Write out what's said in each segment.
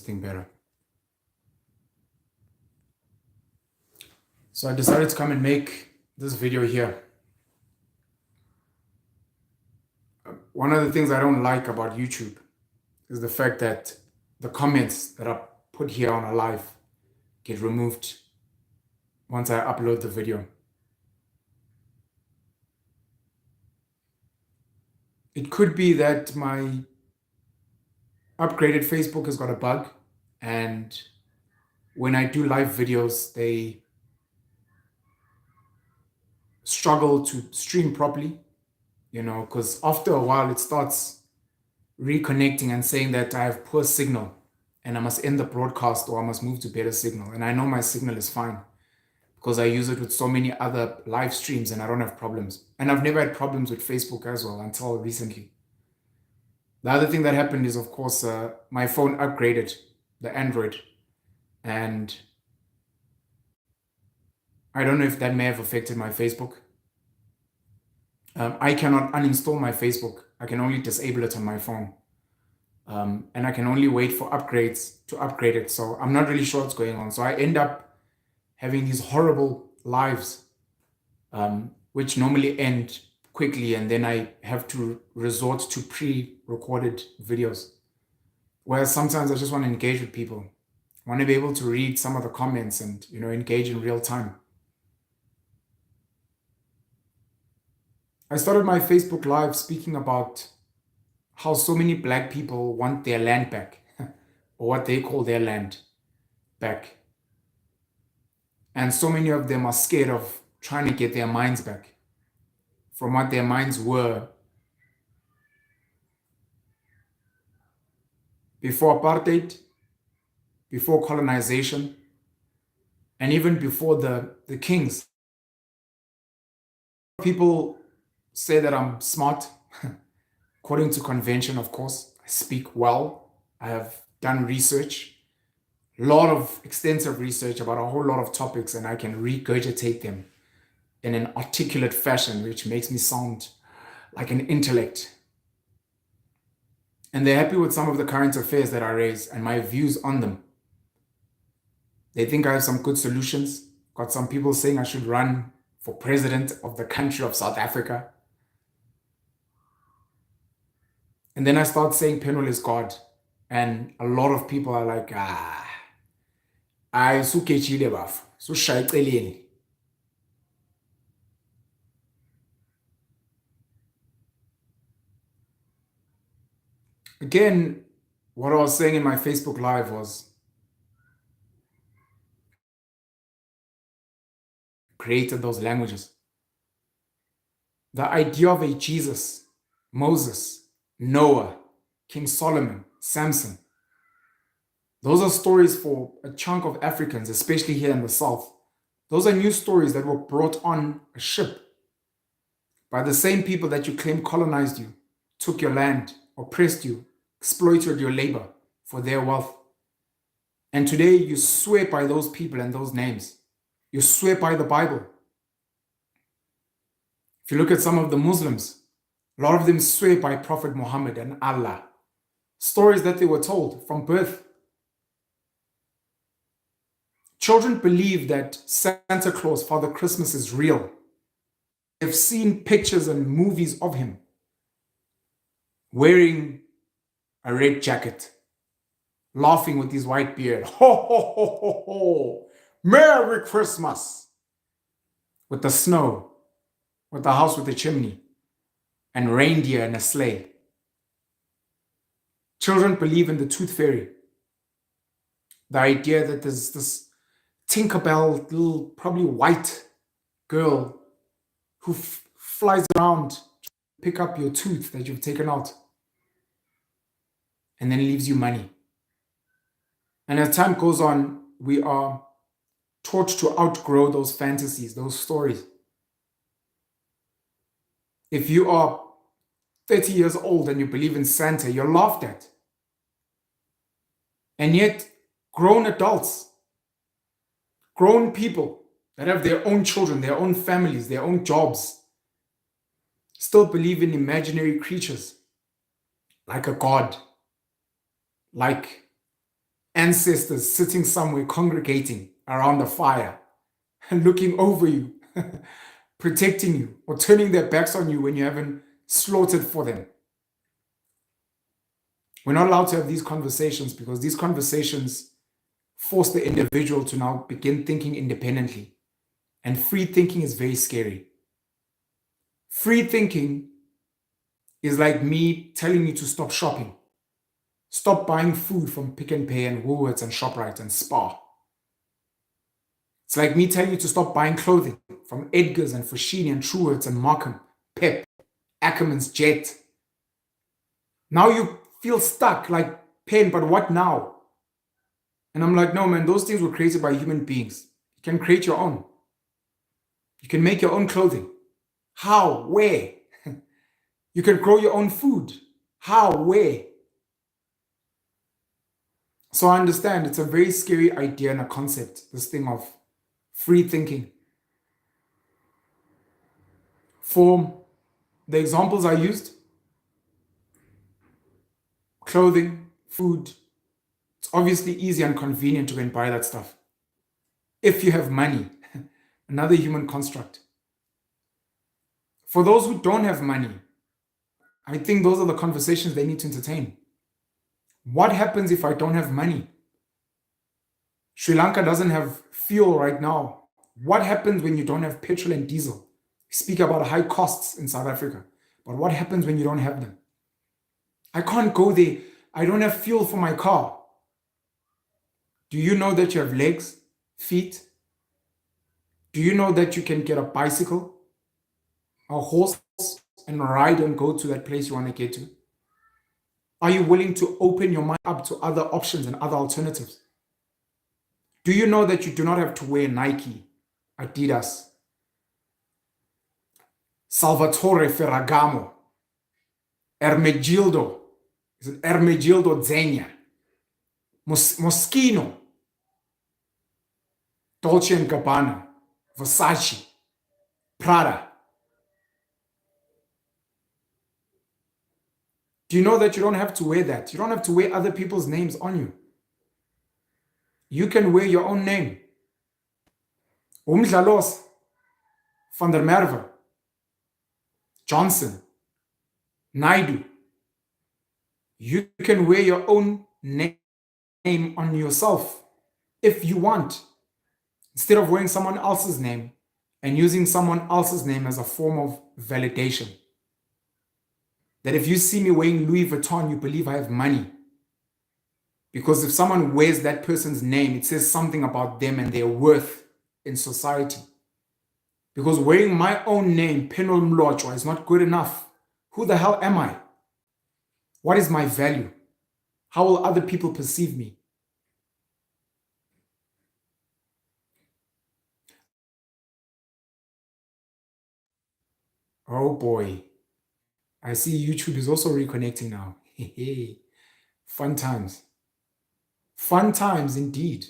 thing better. So I decided to come and make this video here. One of the things I don't like about YouTube is the fact that the comments that are put here on a live get removed once I upload the video. It could be that my upgraded Facebook has got a bug, and when I do live videos, they struggle to stream properly, because after a while it starts reconnecting and saying that I have poor signal and I must end the broadcast or I must move to better signal. And I know my signal is fine because I use it with so many other live streams and I don't have problems. And I've never had problems with Facebook as well until recently. The other thing that happened is, of course, my phone upgraded, the Android, and I don't know if that may have affected my Facebook. I cannot uninstall my Facebook. I can only disable it on my phone. And I can only wait for upgrades to upgrade it. So I'm not really sure what's going on. So I end up having these horrible lives, which normally end quickly. And then I have to resort to pre-recorded videos. Whereas sometimes I just want to engage with people. I want to be able to read some of the comments and, engage in real time. I started my Facebook Live speaking about how so many black people want their land back, or what they call their land back. And so many of them are scared of trying to get their minds back from what their minds were before apartheid, before colonization, and even before the kings. People say that I'm smart. According to convention, of course, I speak well. I have done research, a lot of extensive research about a whole lot of topics, and I can regurgitate them in an articulate fashion, which makes me sound like an intellect. And they're happy with some of the current affairs that I raise and my views on them. They think I have some good solutions. Got some people saying I should run for president of the country of South Africa. And then I start saying Penwell is God. And a lot of people are like, I sukechile bafu, sushayiceleni. Again, what I was saying in my Facebook Live was created those languages. The idea of a Jesus, Moses, Noah, King Solomon, Samson. Those are stories for a chunk of Africans, especially here in the South. Those are new stories that were brought on a ship by the same people that you claim colonized you, took your land, oppressed you, exploited your labor for their wealth. And today you swear by those people and those names. You swear by the Bible. If you look at some of the Muslims, a lot of them swear by Prophet Muhammad and Allah. Stories that they were told from birth. Children believe that Santa Claus, Father Christmas, is real. They've seen pictures and movies of him wearing a red jacket, laughing with his white beard. Ho, ho, ho, ho, ho. Merry Christmas! With the snow, with the house with the chimney, and reindeer and a sleigh. Children believe in the tooth fairy. The idea that there's this Tinkerbell, little, probably white girl who flies around to pick up your tooth that you've taken out and then leaves you money. And as time goes on, we are taught to outgrow those fantasies, those stories. If you are 30 years old and you believe in Santa, you're laughed at. And yet, grown adults, grown people that have their own children, their own families, their own jobs, still believe in imaginary creatures like a god, like ancestors sitting somewhere congregating around the fire and looking over you, protecting you, or turning their backs on you when you haven't slaughtered for them. We're not allowed to have these conversations because these conversations force the individual to now begin thinking independently. And free thinking is very scary. Free thinking is like me telling you to stop shopping. Stop buying food from Pick n Pay and Woolworths and ShopRite and Spar. It's like me telling you to stop buying clothing from Edgar's and Foschini and Truworths and Markham, Pep, Ackerman's, Jet. Now you feel stuck like pain, but what now? And I'm like, no, man, those things were created by human beings. You can create your own. You can make your own clothing. How? Where? You can grow your own food. How? Where? So I understand it's a very scary idea and a concept, this thing of free thinking. For the examples I used, clothing, food, it's obviously easy and convenient to go and buy that stuff. If you have money, another human construct. For those who don't have money, I think those are the conversations they need to entertain. What happens if I don't have money? Sri Lanka doesn't have fuel right now. What happens when you don't have petrol and diesel? We speak about high costs in South Africa, but what happens when you don't have them? I can't go there. I don't have fuel for my car. Do you know that you have legs, feet? Do you know that you can get a bicycle, a horse, and ride and go to that place you want to get to? Are you willing to open your mind up to other options and other alternatives? Do you know that you do not have to wear Nike, Adidas, Salvatore Ferragamo, Ermegildo, is it Ermegildo Zegna, Moschino, Dolce & Gabbana, Versace, Prada? Do you know that you don't have to wear that? You don't have to wear other people's names on you. You can wear your own name. Umdlalos, Van der Merwe, Johnson, Naidu. You can wear your own name on yourself if you want, instead of wearing someone else's name and using someone else's name as a form of validation. That if you see me wearing Louis Vuitton, you believe I have money. Because if someone wears that person's name, it says something about them and their worth in society. Because wearing my own name, Penol Mlotshwa, is not good enough. Who the hell am I? What is my value? How will other people perceive me? Oh boy. I see YouTube is also reconnecting now. Fun times. Fun times indeed.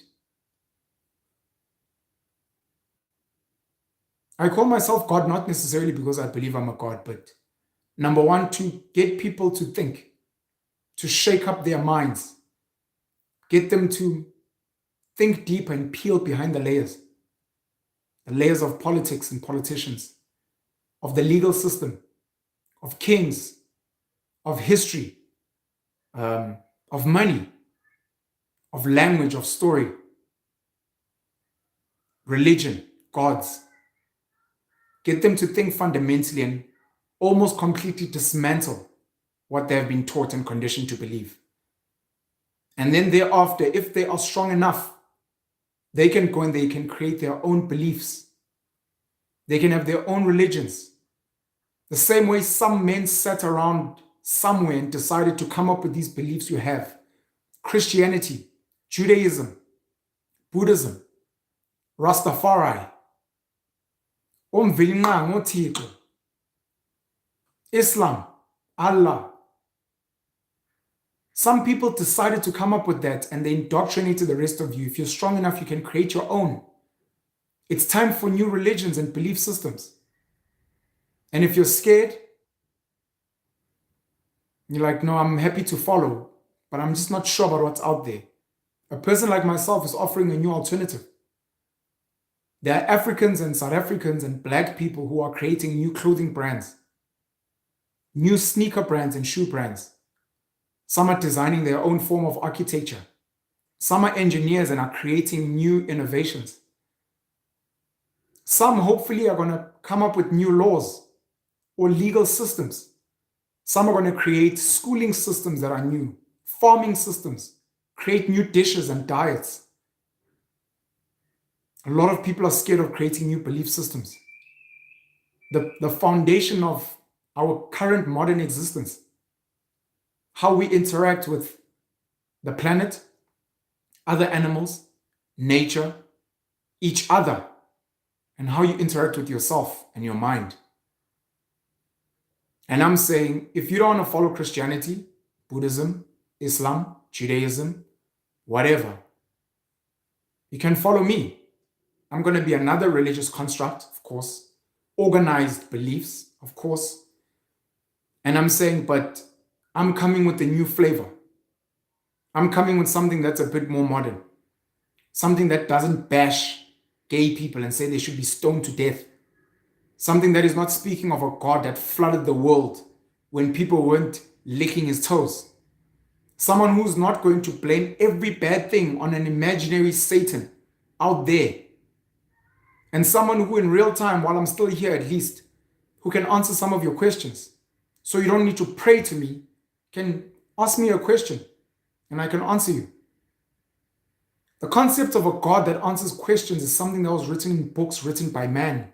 I call myself God not necessarily because I believe I'm a God, but number one, to get people to think, to shake up their minds, get them to think deep and peel behind the layers of politics and politicians, of the legal system, of kings, of history, of money, of language, of story, religion, gods. Get them to think fundamentally and almost completely dismantle what they have been taught and conditioned to believe. And then thereafter, if they are strong enough, they can go and they can create their own beliefs. They can have their own religions. The same way some men sat around somewhere and decided to come up with these beliefs you have. Christianity, Judaism, Buddhism, Rastafari, Islam, Allah. Some people decided to come up with that and they indoctrinated the rest of you. If you're strong enough, you can create your own. It's time for new religions and belief systems. And if you're scared, you're like, no, I'm happy to follow, but I'm just not sure about what's out there. A person like myself is offering a new alternative. There are Africans and South Africans and black people who are creating new clothing brands, new sneaker brands and shoe brands. Some are designing their own form of architecture. Some are engineers and are creating new innovations. Some hopefully are going to come up with new laws or legal systems. Some are going to create schooling systems that are new, farming systems, create new dishes and diets. A lot of people are scared of creating new belief systems. The foundation of our current modern existence, how we interact with the planet, other animals, nature, each other, and how you interact with yourself and your mind. And I'm saying, if you don't want to follow Christianity, Buddhism, Islam, Judaism, whatever, you can follow me. I'm going to be another religious construct, of course, organized beliefs, of course. And I'm saying, but I'm coming with a new flavor. I'm coming with something that's a bit more modern, something that doesn't bash gay people and say they should be stoned to death, something that is not speaking of a God that flooded the world when people weren't licking his toes, someone who's not going to blame every bad thing on an imaginary Satan out there, and someone who in real time, while I'm still here at least, who can answer some of your questions. So you don't need to pray to me, can ask me a question and I can answer you. The concept of a God that answers questions is something that was written in books written by man.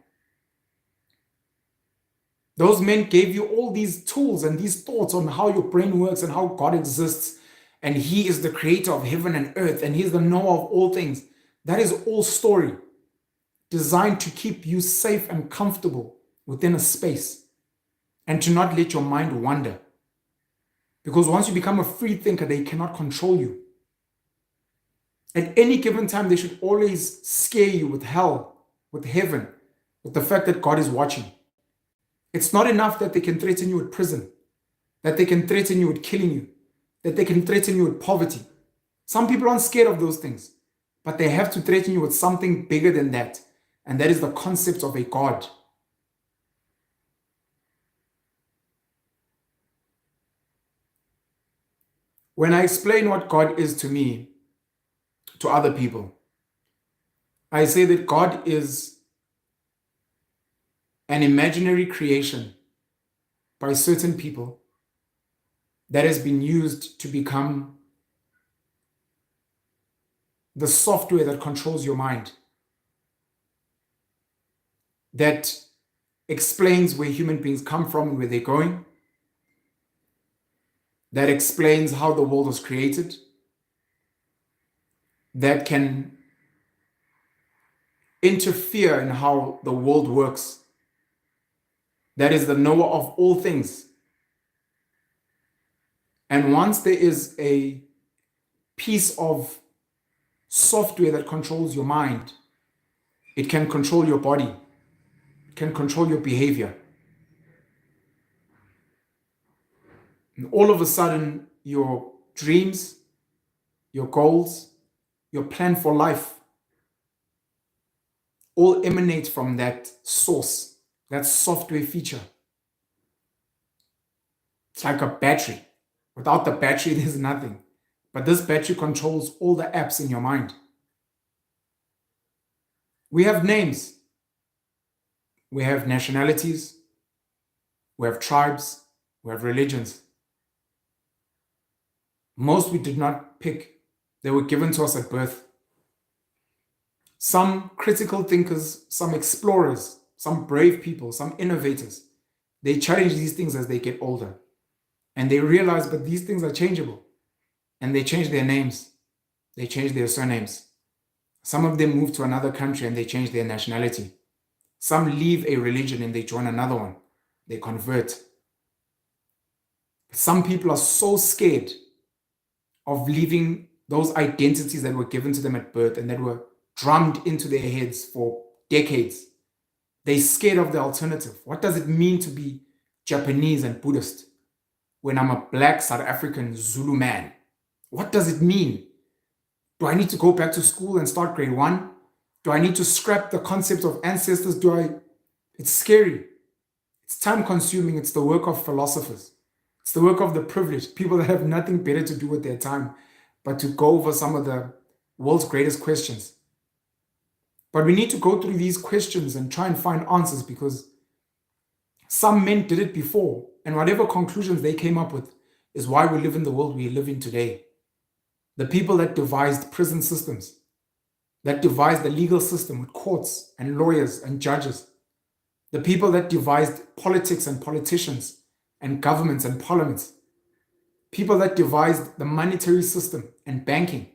Those men gave you all these tools and these thoughts on how your brain works and how God exists, and he is the creator of heaven and earth, and he is the knower of all things. That is all story designed to keep you safe and comfortable within a space and to not let your mind wander. Because once you become a free thinker, they cannot control you. At any given time, they should always scare you with hell, with heaven, with the fact that God is watching. It's not enough that they can threaten you with prison, that they can threaten you with killing you, that they can threaten you with poverty. Some people aren't scared of those things, but they have to threaten you with something bigger than that, and that is the concept of a God. When I explain what God is to me, to other people, I say that God is an imaginary creation by certain people that has been used to become the software that controls your mind, that explains where human beings come from and where they're going, that explains how the world was created, that can interfere in how the world works, that is the knower of all things. And once there is a piece of software that controls your mind, it can control your body, it can control your behavior. And all of a sudden, your dreams, your goals, your plan for life all emanate from that source, that software feature. It's like a battery. Without the battery, there's nothing. But this battery controls all the apps in your mind. We have names. We have nationalities. We have tribes. We have religions. Most we did not pick. They were given to us at birth. Some critical thinkers, some explorers, some brave people, some innovators, they challenge these things as they get older. And they realize, but these things are changeable. And they change their names. They change their surnames. Some of them move to another country and they change their nationality. Some leave a religion and they join another one. They convert. Some people are so scared of leaving those identities that were given to them at birth and that were drummed into their heads for decades. They're scared of the alternative. What does it mean to be Japanese and Buddhist when I'm a black South African Zulu man? What does it mean? Do I need to go back to school and start grade 1? Do I need to scrap the concept of ancestors? It's scary. It's time consuming. It's the work of philosophers. It's the work of the privileged, people that have nothing better to do with their time but to go over some of the world's greatest questions. But we need to go through these questions and try and find answers, because some men did it before, and whatever conclusions they came up with is why we live in the world we live in today. The people that devised prison systems, that devised the legal system with courts and lawyers and judges, the people that devised politics and politicians and governments and parliaments, people that devised the monetary system and banking.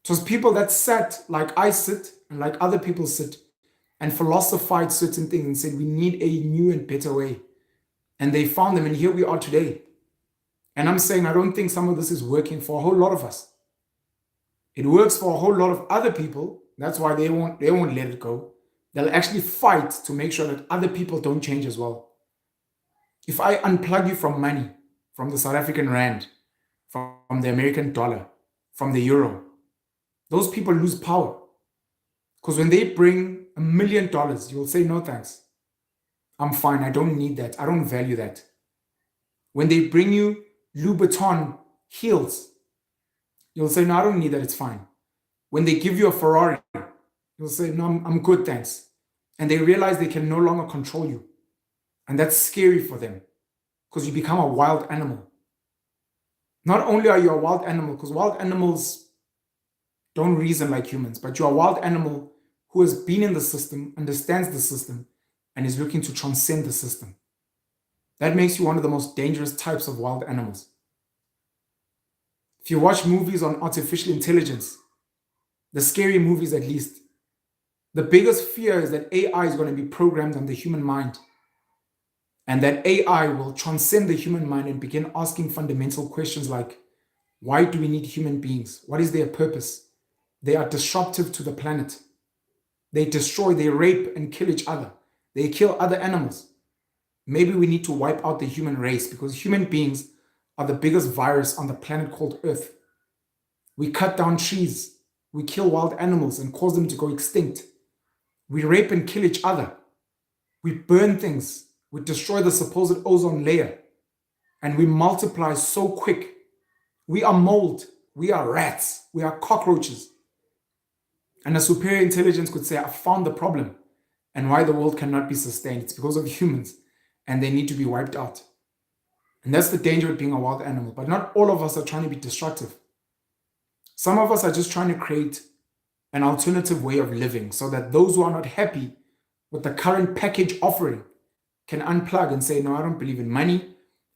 It was people that sat like I sit and like other people sit and philosophized certain things and said, we need a new and better way. And they found them, and here we are today. And I'm saying, I don't think some of this is working for a whole lot of us. It works for a whole lot of other people. That's why they won't let it go. They'll actually fight to make sure that other people don't change as well. If I unplug you from money, from the South African rand, from the American dollar, from the euro, those people lose power. Because when they bring $1 million, you'll say, no thanks. I'm fine. I don't need that. I don't value that. When they bring you Louboutin heels, you'll say, no, I don't need that. It's fine. When they give you a Ferrari, you'll say, no, I'm good, thanks. And they realize they can no longer control you. And that's scary for them, because you become a wild animal. Not only are you a wild animal, because wild animals don't reason like humans, but you're a wild animal who has been in the system, understands the system, and is looking to transcend the system. That makes you one of the most dangerous types of wild animals. If you watch movies on artificial intelligence, the scary movies at least, the biggest fear is that AI is going to be programmed on the human mind, and that AI will transcend the human mind and begin asking fundamental questions like, why do we need human beings? What is their purpose? They are disruptive to the planet. They destroy, they rape and kill each other. They kill other animals. Maybe we need to wipe out the human race, because human beings are the biggest virus on the planet called Earth. We cut down trees. We kill wild animals and cause them to go extinct. We rape and kill each other. We burn things. We destroy the supposed ozone layer. And we multiply so quick. We are mold. We are rats. We are cockroaches. And a superior intelligence could say, I found the problem and why the world cannot be sustained. It's because of humans, and they need to be wiped out. And that's the danger of being a wild animal. But not all of us are trying to be destructive. Some of us are just trying to create an alternative way of living so that those who are not happy with the current package offering can unplug and say, no, I don't believe in money.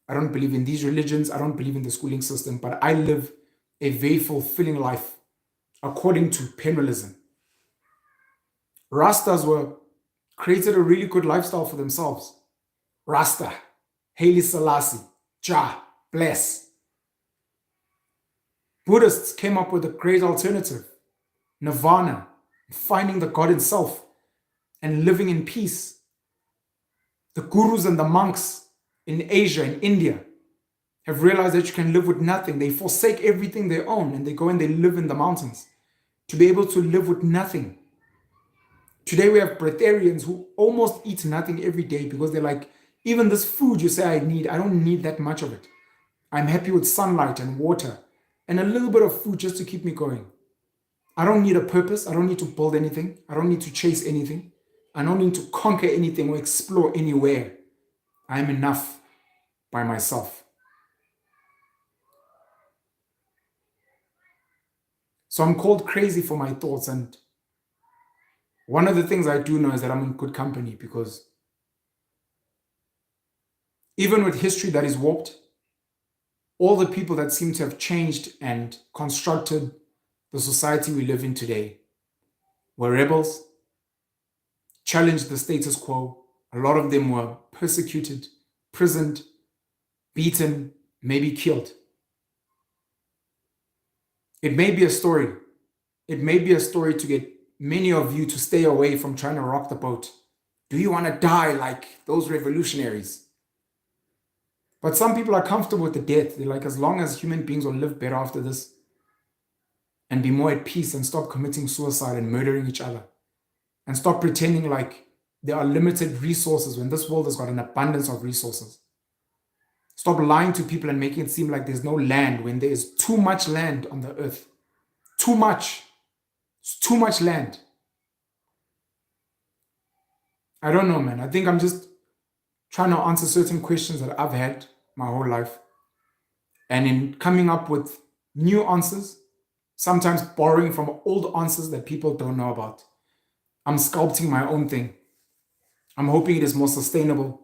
I don't believe in these religions. I don't believe in the schooling system, but I live a very fulfilling life according to Penrealism. Rastas created a really good lifestyle for themselves. Rasta, Haile Selassie, Jah, bless. Buddhists came up with a great alternative, nirvana, finding the God in self and living in peace. The gurus and the monks in Asia and India have realized that you can live with nothing. They forsake everything they own and they go and they live in the mountains to be able to live with nothing. Today we have breatharians who almost eat nothing every day because they're like, even this food you say I don't need that much of it. I'm happy with sunlight and water and a little bit of food just to keep me going. I don't need a purpose. I don't need to build anything. I don't need to chase anything. I don't need to conquer anything or explore anywhere. I am enough by myself. So I'm called crazy for my thoughts, and one of the things I do know is that I'm in good company, because even with history that is warped, all the people that seem to have changed and constructed the society we live in today were rebels, challenged the status quo. A lot of them were persecuted, imprisoned, beaten, maybe killed. It may be a story. It may be a story to get many of you to stay away from trying to rock the boat. Do you want to die like those revolutionaries? But some people are comfortable with the death. They're like, as long as human beings will live better after this, and be more at peace and stop committing suicide and murdering each other. And stop pretending like there are limited resources when this world has got an abundance of resources. Stop lying to people and making it seem like there's no land when there is too much land on the earth. Too much. It's too much land. I don't know, man. I think I'm just trying to answer certain questions that I've had my whole life. And in coming up with new answers, sometimes borrowing from old answers that people don't know about, I'm sculpting my own thing. I'm hoping it is more sustainable,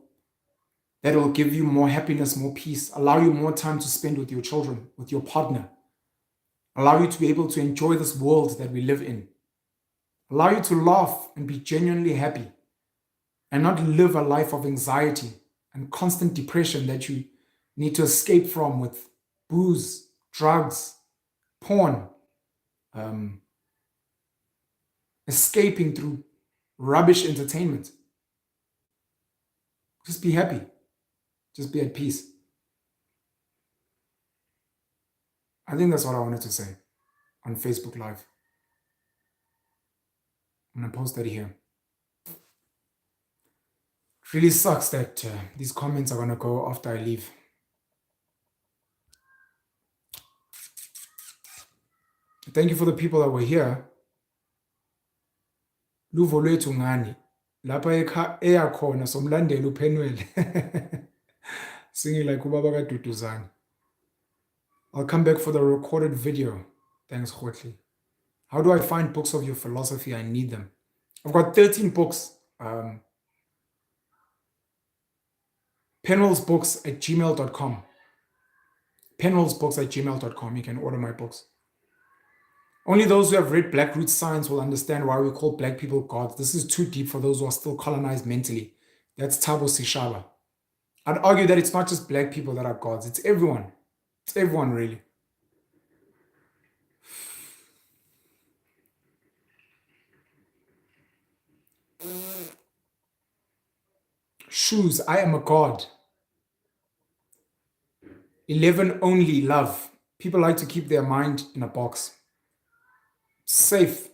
that it will give you more happiness, more peace, allow you more time to spend with your children, with your partner, allow you to be able to enjoy this world that we live in, allow you to laugh and be genuinely happy and not live a life of anxiety and constant depression that you need to escape from with booze, drugs, porn, escaping through rubbish entertainment. Just be happy. Just be at peace. I think that's what I wanted to say on Facebook Live. I'm going to post that here. It really sucks that these comments are going to go after I leave. Thank you for the people that were here. Luvo lwethu ngani lapha eyakhona somlandela uPhenwele singing like ubaba kaDuduzane. I'll come back for the recorded video. Thanks, Khotli. How do I find books of your philosophy? I need them. I've got 13 books. Penwellsbooks@gmail.com. Penwellsbooks@gmail.com. You can order my books. Only those who have read Black Root Science will understand why we call black people gods. This is too deep for those who are still colonized mentally. That's Thabo Sishaba. I'd argue that it's not just black people that are gods. It's everyone. It's everyone, really. Shoes, I am a god. 11 only, love. People like to keep their mind in a box. Safe.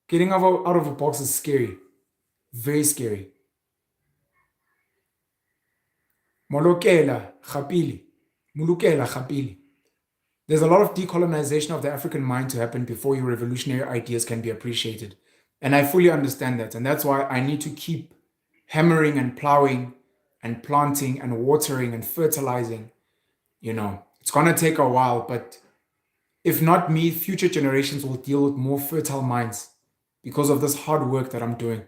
Getting out of a box is scary. Very scary. Molokela Khapili. Mulukela Khapili. There's a lot of decolonization of the African mind to happen before your revolutionary ideas can be appreciated. And I fully understand that. And that's why I need to keep hammering and plowing and planting and watering and fertilizing. You know, it's going to take a while, but if not me, future generations will deal with more fertile minds because of this hard work that I'm doing.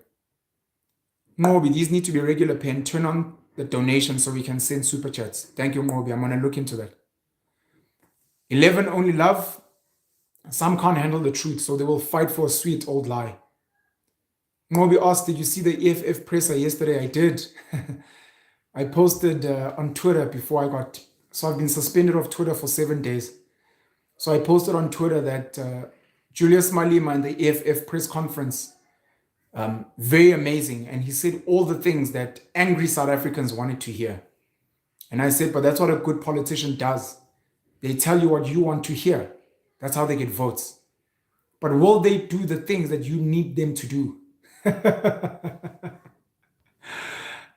Mobi, these need to be regular pen. Turn on the donation so we can send super chats. Thank you, Mobi. I'm going to look into that. 11 only, love. Some can't handle the truth, so they will fight for a sweet old lie. Mobi asked, did you see the EFF presser yesterday? I did. I posted on Twitter before I got... So I've been suspended off Twitter for 7 days. So I posted on Twitter that Julius Malema in the EFF press conference, very amazing. And he said all the things that angry South Africans wanted to hear. And I said, but that's what a good politician does. They tell you what you want to hear. That's how they get votes. But will they do the things that you need them to do?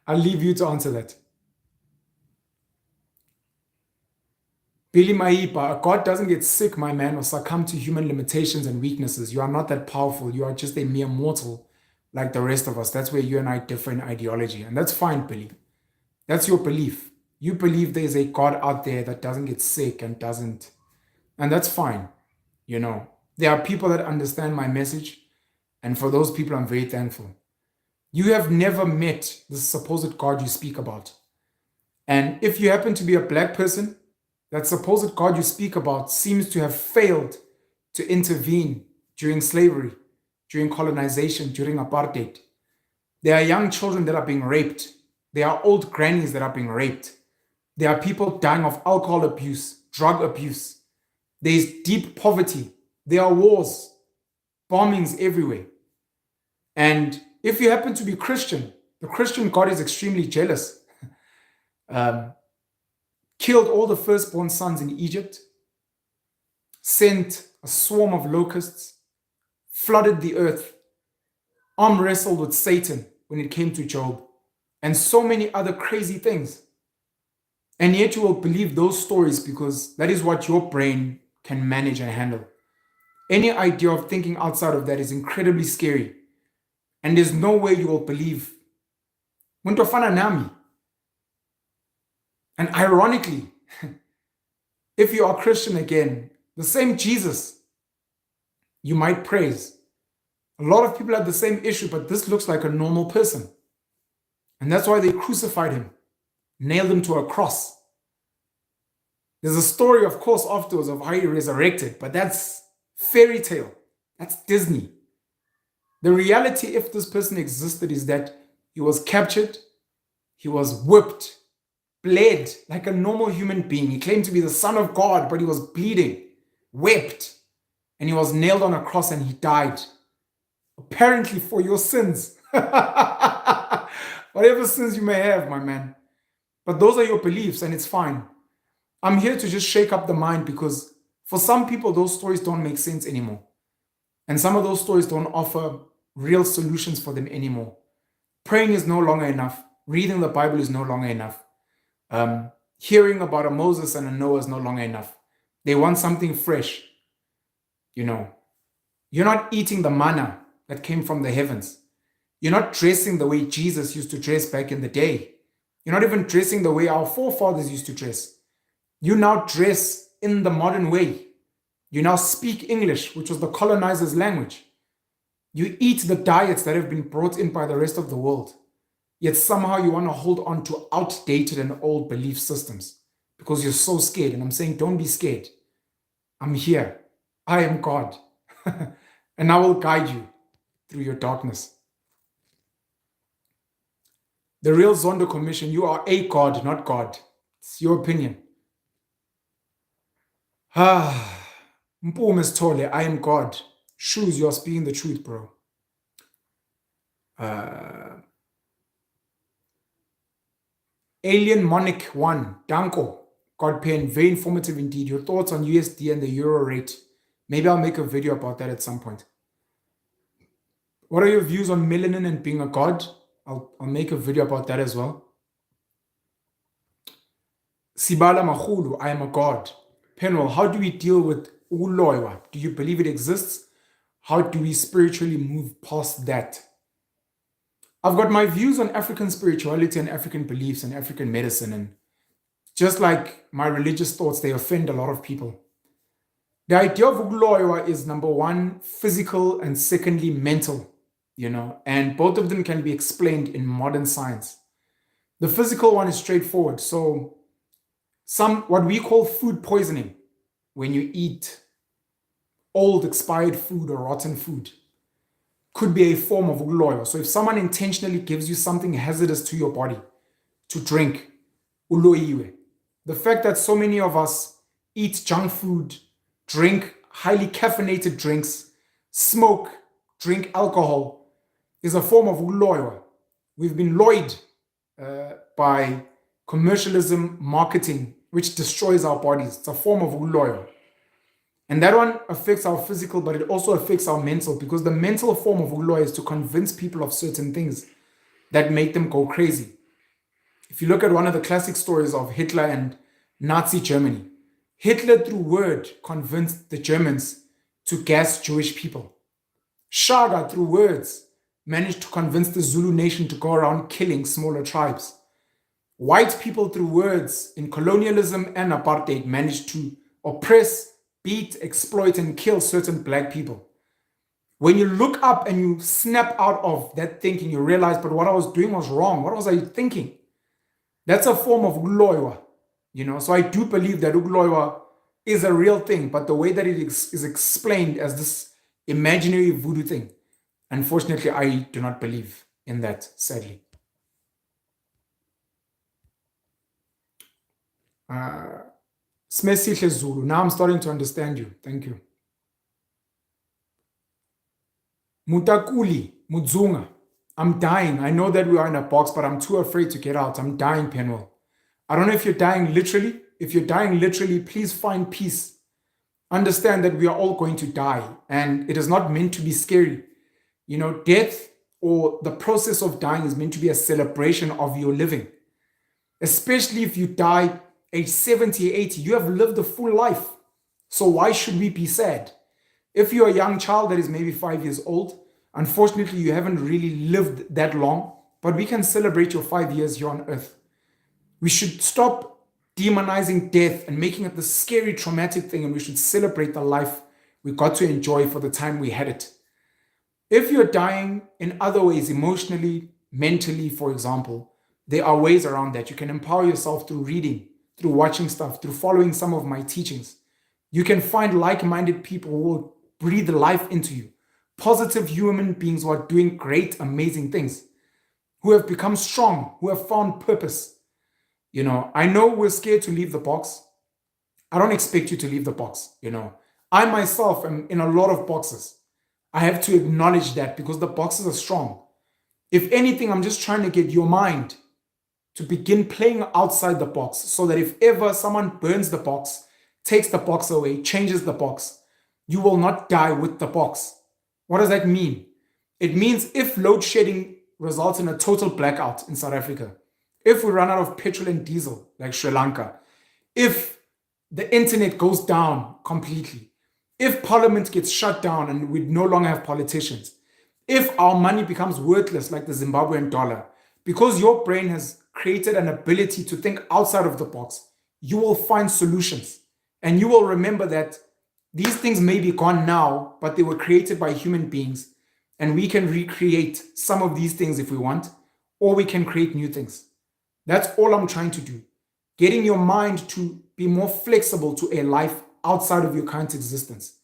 I'll leave you to answer that. Billy Maipa, God doesn't get sick, my man, or succumb to human limitations and weaknesses. You are not that powerful. You are just a mere mortal like the rest of us. That's where you and I differ in ideology. And that's fine, Billy. That's your belief. You believe there's a God out there that doesn't get sick and doesn't. And that's fine. You know, there are people that understand my message. And for those people, I'm very thankful. You have never met the supposed God you speak about. And if you happen to be a black person, that supposed God you speak about seems to have failed to intervene during slavery, during colonization, during apartheid. There are young children that are being raped. There are old grannies that are being raped. There are people dying of alcohol abuse, drug abuse. There is deep poverty. There are wars, bombings everywhere. And if you happen to be Christian, the Christian God is extremely jealous. Killed all the firstborn sons in Egypt, sent a swarm of locusts, flooded the earth, arm wrestled with Satan when it came to Job, and so many other crazy things. And yet you will believe those stories because that is what your brain can manage and handle. Any idea of thinking outside of that is incredibly scary. And there's no way you will believe. Muntu ofana nami. And ironically, if you are Christian again, the same Jesus you might praise. A lot of people have the same issue, but this looks like a normal person. And that's why they crucified him, nailed him to a cross. There's a story, of course, afterwards of how he resurrected, but that's fairy tale. That's Disney. The reality, if this person existed, is that he was captured, he was whipped, bled like a normal human being. He claimed to be the Son of God, but he was bleeding, wept, and he was nailed on a cross and he died. Apparently for your sins. Whatever sins you may have, my man. But those are your beliefs and it's fine. I'm here to just shake up the mind because for some people, those stories don't make sense anymore. And some of those stories don't offer real solutions for them anymore. Praying is no longer enough. Reading the Bible is no longer enough. Hearing about a Moses and a Noah is no longer enough. They want something fresh. You know, you're not eating the manna that came from the heavens. You're not dressing the way Jesus used to dress back in the day. You're not even dressing the way our forefathers used to dress. You now dress in the modern way. You now speak English, which was the colonizer's language. You eat the diets that have been brought in by the rest of the world. Yet somehow you want to hold on to outdated and old belief systems because you're so scared. And I'm saying, don't be scared. I'm here. I am God. And I will guide you through your darkness. The real Zondo Commission, you are a God, not God. It's your opinion. Mpumes Tole, I am God. Shoes, you are speaking the truth, bro. Alien Monic 1, Danko, Godpen, very informative indeed. Your thoughts on USD and the euro rate. Maybe I'll make a video about that at some point. What are your views on melanin and being a god? I'll make a video about that as well. Sibala Mahulu, I am a god. Penwell, how do we deal with Uloiwa? Do you believe it exists? How do we spiritually move past that? I've got my views on African spirituality and African beliefs and African medicine. And just like my religious thoughts, they offend a lot of people. The idea of Uloiwa is number one, physical, and secondly, mental. And both of them can be explained in modern science. The physical one is straightforward. So what we call food poisoning, when you eat old expired food or rotten food, could be a form of uloyo. So if someone intentionally gives you something hazardous to your body to drink, uloyiwe. The fact that so many of us eat junk food, drink highly caffeinated drinks, smoke, drink alcohol, is a form of uloyo. We've been loyed by commercialism, marketing, which destroys our bodies. It's a form of uloyo. And that one affects our physical, but it also affects our mental, because the mental form of uloyo is to convince people of certain things that make them go crazy. If you look at one of the classic stories of Hitler and Nazi Germany, Hitler through word convinced the Germans to gas Jewish people. Shaka through words managed to convince the Zulu nation to go around killing smaller tribes. White people through words in colonialism and apartheid managed to oppress, beat, exploit, and kill certain black people. When you look up and you snap out of that thinking, you realize, but what I was doing was wrong. What was I thinking? That's a form of uloiwa, So I do believe that uloiwa is a real thing, but the way that it is explained as this imaginary voodoo thing, unfortunately, I do not believe in that, sadly. Smesihle Zulu. Now I'm starting to understand you. Thank you. Mutakuli, Mudzunga. I'm dying. I know that we are in a box, but I'm too afraid to get out. I'm dying, Penwell. I don't know if you're dying literally. If you're dying literally, please find peace. understand that we are all going to die, and it is not meant to be scary. Death or the process of dying is meant to be a celebration of your living, especially if you die age 70, 80. You have lived a full life. So why should we be sad? If you're a young child that is maybe 5 years old, unfortunately, you haven't really lived that long, but we can celebrate your 5 years here on earth. We should stop demonizing death and making it the scary, traumatic thing, and we should celebrate the life we got to enjoy for the time we had it. If you're dying in other ways, emotionally, mentally, for example, there are ways around that. You can empower yourself through reading, through watching stuff, through following some of my teachings. You can find like-minded people who will breathe life into you. Positive human beings who are doing great, amazing things, who have become strong, who have found purpose. I know we're scared to leave the box. I don't expect you to leave the box. I myself am in a lot of boxes. I have to acknowledge that because the boxes are strong. If anything, I'm just trying to get your mind to begin playing outside the box so that if ever someone burns the box, takes the box away, changes the box, you will not die with the box. What does that mean? It means if load shedding results in a total blackout in South Africa, if we run out of petrol and diesel like Sri Lanka, if the internet goes down completely, if parliament gets shut down and we no longer have politicians, if our money becomes worthless like the Zimbabwean dollar, because your brain has created an ability to think outside of the box, you will find solutions. And you will remember that these things may be gone now, but they were created by human beings. And we can recreate some of these things if we want, or we can create new things. That's all I'm trying to do. Getting your mind to be more flexible to a life outside of your current existence.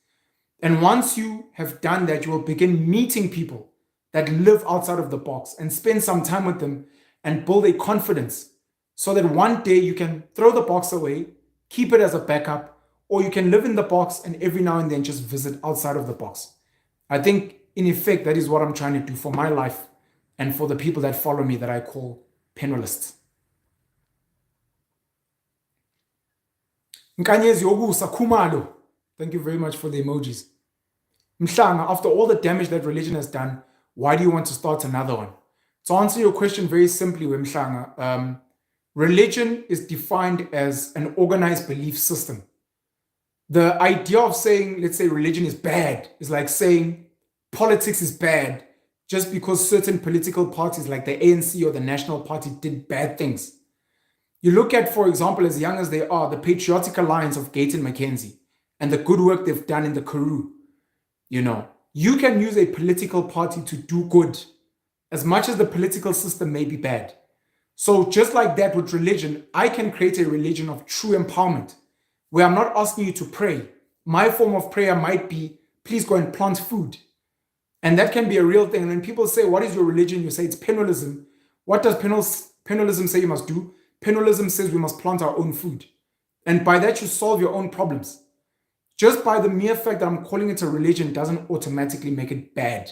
And once you have done that, you will begin meeting people that live outside of the box and spend some time with them and build a confidence so that one day you can throw the box away, keep it as a backup, or you can live in the box and every now and then just visit outside of the box. I think, in effect, that is what I'm trying to do for my life and for the people that follow me that I call penalists. Nkanyezi Yogusa Khumalo. Thank you very much for the emojis. Mhlanga, after all the damage that religion has done, why do you want to start another one? To answer your question very simply, Mhlanga, religion is defined as an organized belief system. The idea of saying, let's say, religion is bad is like saying politics is bad just because certain political parties like the ANC or the National Party did bad things. You look at, for example, as young as they are, the Patriotic Alliance of Gayton Mackenzie and the good work they've done in the Karoo. You can use a political party to do good as much as the political system may be bad. So just like that with religion, I can create a religion of true empowerment where I'm not asking you to pray. My form of prayer might be, please go and plant food. And that can be a real thing. And when people say, what is your religion? You say it's penalism. What does penalism say you must do? Penalism says we must plant our own food. And by that, you solve your own problems. Just by the mere fact that I'm calling it a religion doesn't automatically make it bad,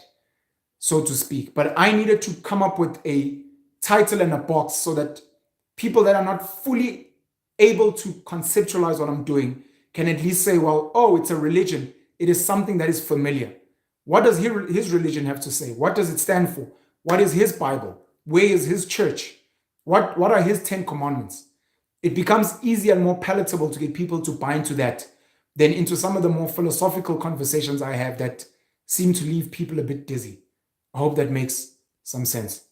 so to speak. But I needed to come up with a title and a box so that people that are not fully able to conceptualize what I'm doing can at least say, well, oh, it's a religion. It is something that is familiar. What does his religion have to say? What does it stand for? What is his Bible? Where is his church? What are his 10 commandments? It becomes easier and more palatable to get people to buy into that than into some of the more philosophical conversations I have that seem to leave people a bit dizzy. I hope that makes some sense.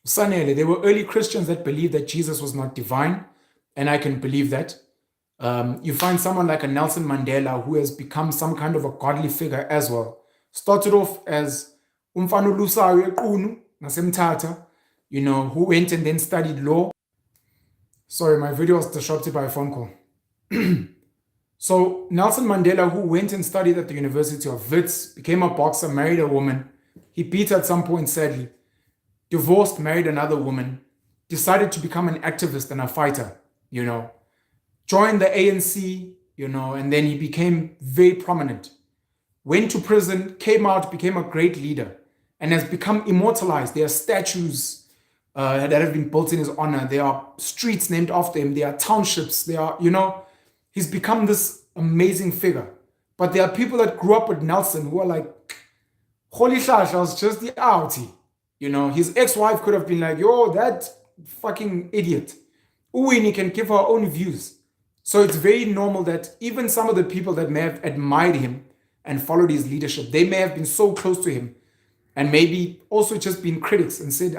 Sanele, there were early Christians that believed that Jesus was not divine, and I can believe that. You find someone like a Nelson Mandela who has become some kind of a godly figure as well. Started off as Umfana Lusayo Equnu naseMthatha, who went and then studied law. Sorry, my video was disrupted by a phone call. So Nelson Mandela, who went and studied at the University of Wits, became a boxer, married a woman. He beat her at some point, sadly. Divorced, married another woman. Decided to become an activist and a fighter, Joined the ANC, and then he became very prominent. Went to prison, came out, became a great leader, and has become immortalized. There are statues that have been built in his honor. There are streets named after him. There are townships. There are, He's become this amazing figure. But there are people that grew up with Nelson who are like, Holy Shash, I was just the outie. You know, his ex-wife could have been like, yo, that fucking idiot. Uwini can give her own views. So it's very normal that even some of the people that may have admired him and followed his leadership, they may have been so close to him and maybe also just been critics and said,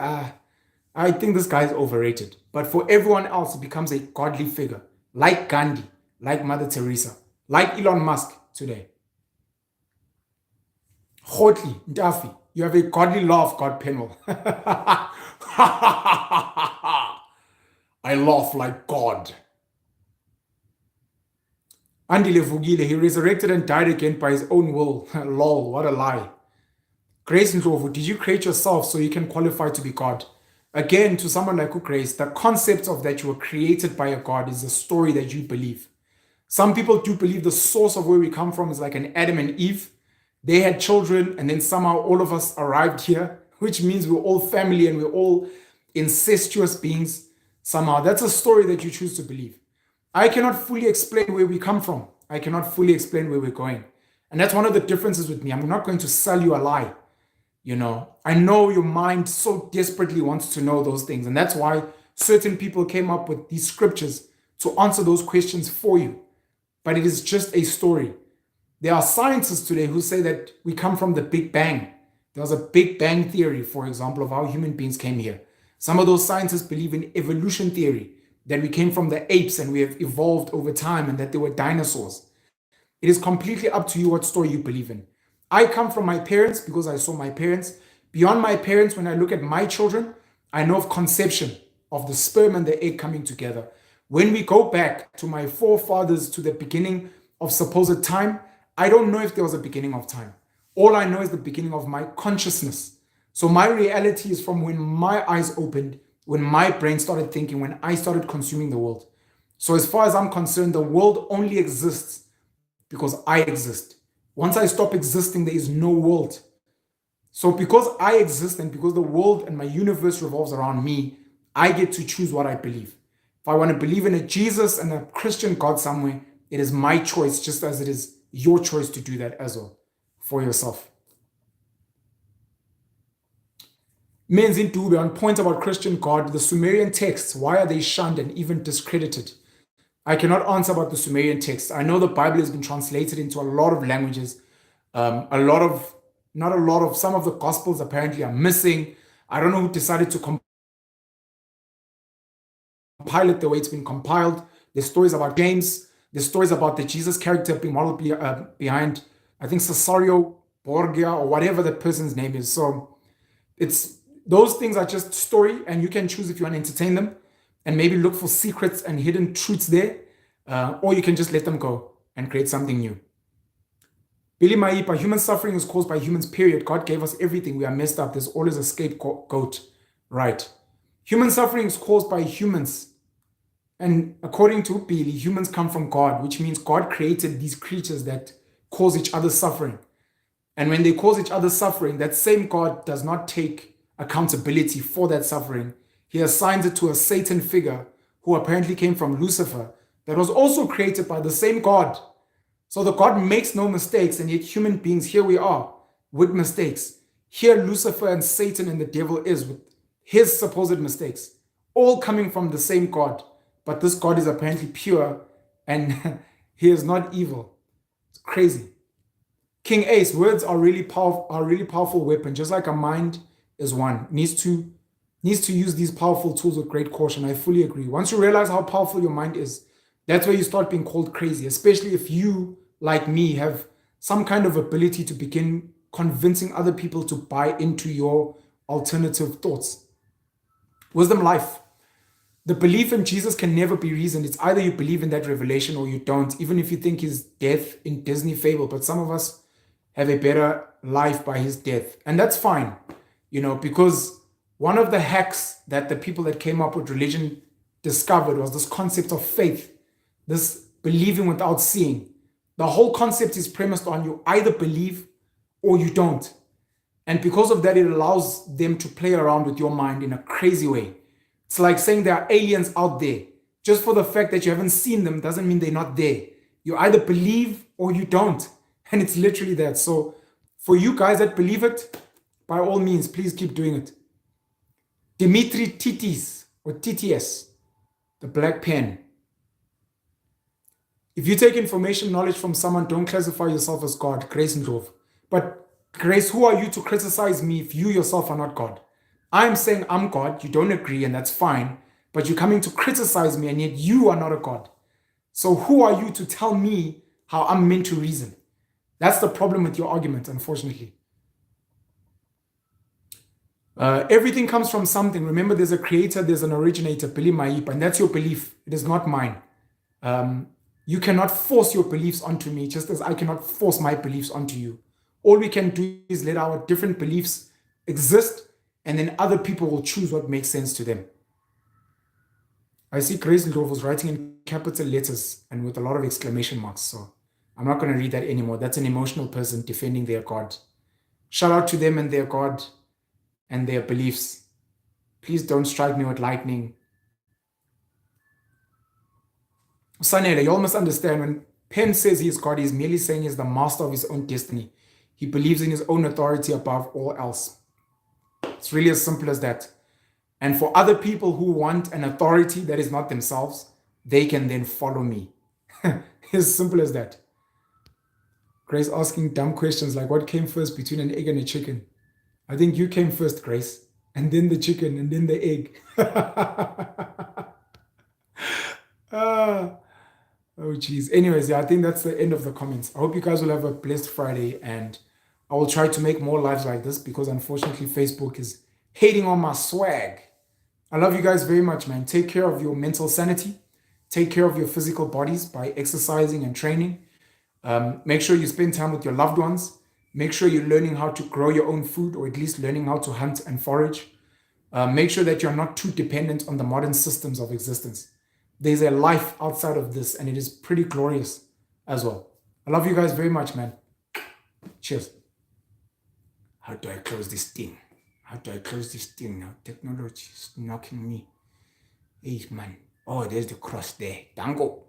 I think this guy is overrated. But for everyone else, he becomes a godly figure, like Gandhi, like Mother Teresa, like Elon Musk today. Hotli, Daffy, you have a godly laugh, God Penwell. I laugh like God. Andile Vugile, he resurrected and died again by his own will. Lol, what a lie. Grace Ndlovu, did you create yourself so you can qualify to be God? Again, to someone like Grace, the concept of that you were created by a God is a story that you believe. Some people do believe the source of where we come from is like an Adam and Eve. They had children, and then somehow all of us arrived here, which means we're all family and we're all incestuous beings. Somehow, that's a story that you choose to believe. I cannot fully explain where we come from. I cannot fully explain where we're going. And that's one of the differences with me. I'm not going to sell you a lie. You know, I know your mind so desperately wants to know those things. And that's why certain people came up with these scriptures to answer those questions for you. But it is just a story. There are scientists today who say that we come from the Big Bang. There was a Big Bang theory, for example, of how human beings came here. Some of those scientists believe in evolution theory, that we came from the apes and we have evolved over time and that they were dinosaurs. It is completely up to you what story you believe in. I come from my parents because I saw my parents. Beyond my parents, when I look at my children, I know of conception, of the sperm and the egg coming together. When we go back to my forefathers, to the beginning of supposed time, I don't know if there was a beginning of time. All I know is the beginning of my consciousness. So my reality is from when my eyes opened, when my brain started thinking, when I started consuming the world. So as far as I'm concerned, the world only exists because I exist. Once I stop existing, there is no world. So because I exist and because the world and my universe revolves around me, I get to choose what I believe. If I want to believe in a Jesus and a Christian God somewhere, it is my choice, just as it is your choice to do that as well for yourself. Men's Dube on point about Christian God, the Sumerian texts, why are they shunned and even discredited? I cannot answer about the Sumerian texts. I know the Bible has been translated into a lot of languages. Some of the Gospels apparently are missing. I don't know who decided to compile it the way it's been compiled. There's stories about James. There's stories about the Jesus character being modeled behind, I think, Cesario Borgia or whatever the person's name is. So those things are just story, and you can choose if you want to entertain them and maybe look for secrets and hidden truths there, or you can just let them go and create something new. Billy Maipa, human suffering is caused by humans, period. God gave us everything. We are messed up. There's always a scapegoat. Right. Human suffering is caused by humans. And according to Billy, humans come from God, which means God created these creatures that cause each other suffering. And when they cause each other suffering, that same God does not take accountability for that suffering. He assigns it to a Satan figure who apparently came from Lucifer, that was also created by the same God. So the God makes no mistakes, and yet human beings, here we are with mistakes. Here Lucifer and Satan and the devil is with his supposed mistakes, all coming from the same God. But this God is apparently pure and he is not evil. It's crazy. King Ace, words are really powerful weapon, just like a mind is one. Needs to use these powerful tools with great caution. I fully agree. Once you realize how powerful your mind is, that's where you start being called crazy, especially if you, like me, have some kind of ability to begin convincing other people to buy into your alternative thoughts. Wisdom Life. The belief in Jesus can never be reasoned. It's either you believe in that revelation or you don't, even if you think his death in Disney fable. But some of us have a better life by his death. And that's fine, because one of the hacks that the people that came up with religion discovered was this concept of faith, this believing without seeing. The whole concept is premised on you either believe or you don't. And because of that, it allows them to play around with your mind in a crazy way. It's like saying there are aliens out there. Just for the fact that you haven't seen them doesn't mean they're not there. You either believe or you don't. And it's literally that. So for you guys that believe it, by all means, please keep doing it. Dimitri Titis or TTS, the black pen. If you take information, knowledge from someone, don't classify yourself as God. Grace and Jove. But Grace, who are you to criticize me if you yourself are not God? I'm saying I'm God. You don't agree, and that's fine. But you're coming to criticize me, and yet you are not a God. So who are you to tell me how I'm meant to reason? That's the problem with your argument, unfortunately. Everything comes from something. Remember, there's a creator, there's an originator, and that's your belief. It is not mine. You cannot force your beliefs onto me, just as I cannot force my beliefs onto you. All we can do is let our different beliefs exist, and then other people will choose what makes sense to them. I see Grace Ndlovu was writing in capital letters and with a lot of exclamation marks, so I'm not going to read that anymore. That's an emotional person defending their God. Shout out to them and their God and their beliefs. Please don't strike me with lightning. Sanele, you all must understand, when Penn says he is God, he's merely saying he's the master of his own destiny. He believes in his own authority above all else. It's really as simple as that. And for other people who want an authority that is not themselves, they can then follow me. As simple as that. Grace asking dumb questions like, what came first between an egg and a chicken? I think you came first, Grace, and then the chicken, and then the egg. Oh, geez. Anyways, yeah, I think that's the end of the comments. I hope you guys will have a blessed Friday, and I will try to make more lives like this because unfortunately Facebook is hating on my swag. I love you guys very much, man. Take care of your mental sanity. Take care of your physical bodies by exercising and training. Make sure you spend time with your loved ones. Make sure you're learning how to grow your own food, or at least learning how to hunt and forage. Make sure that you're not too dependent on the modern systems of existence. There's a life outside of this, and it is pretty glorious as well. I love you guys very much, man. Cheers. How do I close this thing? How do I close this thing now? Technology is knocking me. Hey, man. Oh, there's the cross there. Dango.